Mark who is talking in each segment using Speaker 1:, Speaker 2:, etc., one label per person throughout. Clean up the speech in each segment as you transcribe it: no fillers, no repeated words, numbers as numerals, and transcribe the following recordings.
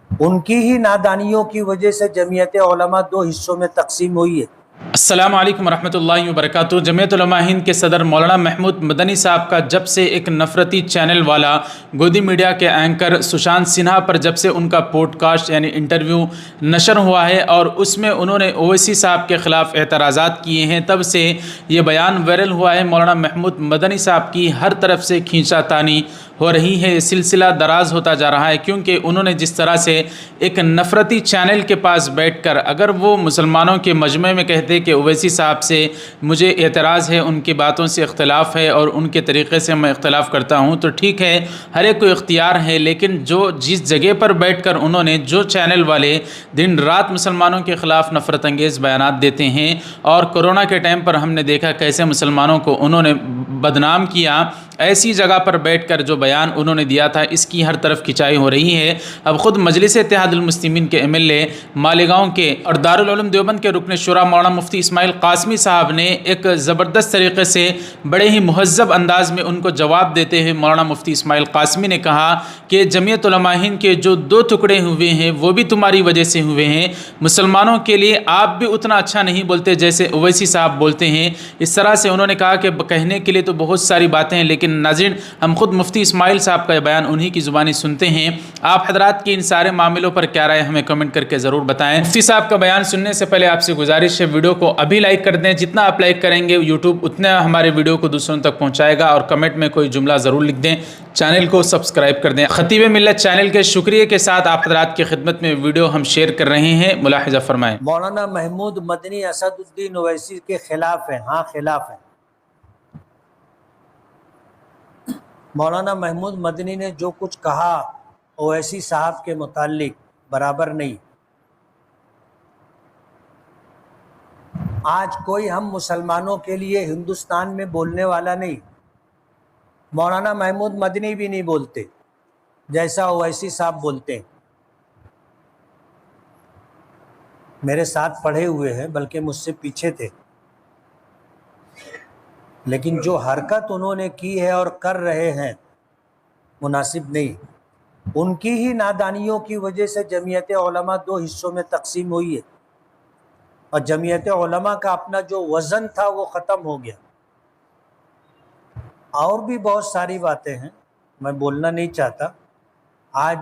Speaker 1: ان کی ہی نادانیوں کی وجہ سے جمعیت علماء دو حصوں میں تقسیم ہوئی ہے۔
Speaker 2: السلام علیکم ورحمۃ اللہ وبرکاتہ۔ جمعیت علماء ہند کے صدر مولانا محمود مدنی صاحب کا جب سے ایک نفرتی چینل والا گودی میڈیا کے اینکر سشانت سنہا پر جب سے ان کا پوڈ کاسٹ یعنی انٹرویو نشر ہوا ہے اور اس میں انہوں نے اویسی صاحب کے خلاف اعتراضات کیے ہیں، تب سے یہ بیان وائرل ہوا ہے۔ مولانا محمود مدنی صاحب کی ہر طرف سے کھینچا تانی ہو رہی ہے، یہ سلسلہ دراز ہوتا جا رہا ہے، کیونکہ انہوں نے جس طرح سے ایک نفرتی چینل کے پاس بیٹھ کر اگر وہ مسلمانوں کے مجمع میں کہتے کہ اویسی صاحب سے مجھے اعتراض ہے، ان کی باتوں سے اختلاف ہے اور ان کے طریقے سے میں اختلاف کرتا ہوں، تو ٹھیک ہے، ہر ایک کو اختیار ہے، لیکن جس جگہ پر بیٹھ کر انہوں نے جو چینل والے دن رات مسلمانوں کے خلاف نفرت انگیز بیانات دیتے ہیں، اور کرونا کے ٹائم پر ہم نے دیکھا کیسے مسلمانوں کو انہوں نے بدنام کیا، ایسی جگہ پر بیٹھ کر جو بیان انہوں نے دیا تھا، اس کی ہر طرف کھینچائی ہو رہی ہے۔ اب خود مجلس اتحاد المسلمین کے MLA مالیگاؤں کے اور دارالعلوم دیوبند کے رکن شورا مولانا مفتی اسماعیل قاسمی صاحب نے ایک زبردست طریقے سے بڑے ہی مہذب انداز میں ان کو جواب دیتے ہوئے مولانا مفتی اسماعیل قاسمی نے کہا کہ جمعیت علماء ہند کے جو 2 ٹکڑے ہوئے ہیں وہ بھی تمہاری وجہ سے ہوئے ہیں، مسلمانوں کے لیے آپ بھی اتنا اچھا نہیں بولتے جیسے اویسی صاحب بولتے ہیں۔ اس طرح سے انہوں نے کہا کہ کہنے کے لیے تو بہت ساری باتیں ہیں، لیکن ناظرین ہم خود مفتی اسماعیل صاحب کا بیان انہی کی زبانی سنتے ہیں۔ آپ حضرات کی ان سارے معاملوں پر کیا رائے ہمیں کمنٹ کر کے ضرور بتائیں۔ مفتی صاحب کا بیان سننے سے پہلے آپ سے گزارش ہے ویڈیو کو ابھی لائک کر دیں، جتنا آپ لائک کریں گے یوٹیوب اتنا ہمارے ویڈیو کو دوسروں تک پہنچائے گا، اور کمنٹ میں کوئی جملہ ضرور لکھ دیں، چینل کو سبسکرائب کر دیں۔ خطیب ملت چینل کے شکریہ کے ساتھ آپ حضرات کی خدمت میں ویڈیو ہم شیئر کر رہے ہیں، ملاحظہ فرمائیں۔
Speaker 1: مولانا محمود مدنی اسد الدین اویسی کے خلاف ہیں، ہاں خلاف ہیں۔ مولانا محمود مدنی نے جو کچھ کہا اویسی صاحب کے متعلق برابر نہیں۔ آج کوئی ہم مسلمانوں کے لیے ہندوستان میں بولنے والا نہیں، مولانا محمود مدنی بھی نہیں بولتے جیسا اویسی صاحب بولتے ہیں۔ میرے ساتھ پڑھے ہوئے ہیں، بلکہ مجھ سے پیچھے تھے، لیکن جو حرکت انہوں نے کی ہے اور کر رہے ہیں مناسب نہیں۔ ان کی ہی نادانیوں کی وجہ سے جمعیت علماء 2 حصوں میں تقسیم ہوئی ہے، اور جمعیت علماء کا اپنا جو وزن تھا وہ ختم ہو گیا۔ اور بھی بہت ساری باتیں ہیں، میں بولنا نہیں چاہتا، آج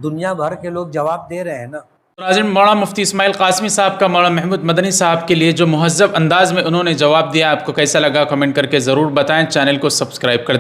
Speaker 1: دنیا بھر کے لوگ جواب دے رہے ہیں نا۔
Speaker 2: ناظرین مولانا مفتی اسماعیل قاسمی صاحب کا مولانا محمود مدنی صاحب کے لیے جو مہذب انداز میں انہوں نے جواب دیا، آپ کو کیسا لگا کمنٹ کر کے ضرور بتائیں، چینل کو سبسکرائب کر دیں۔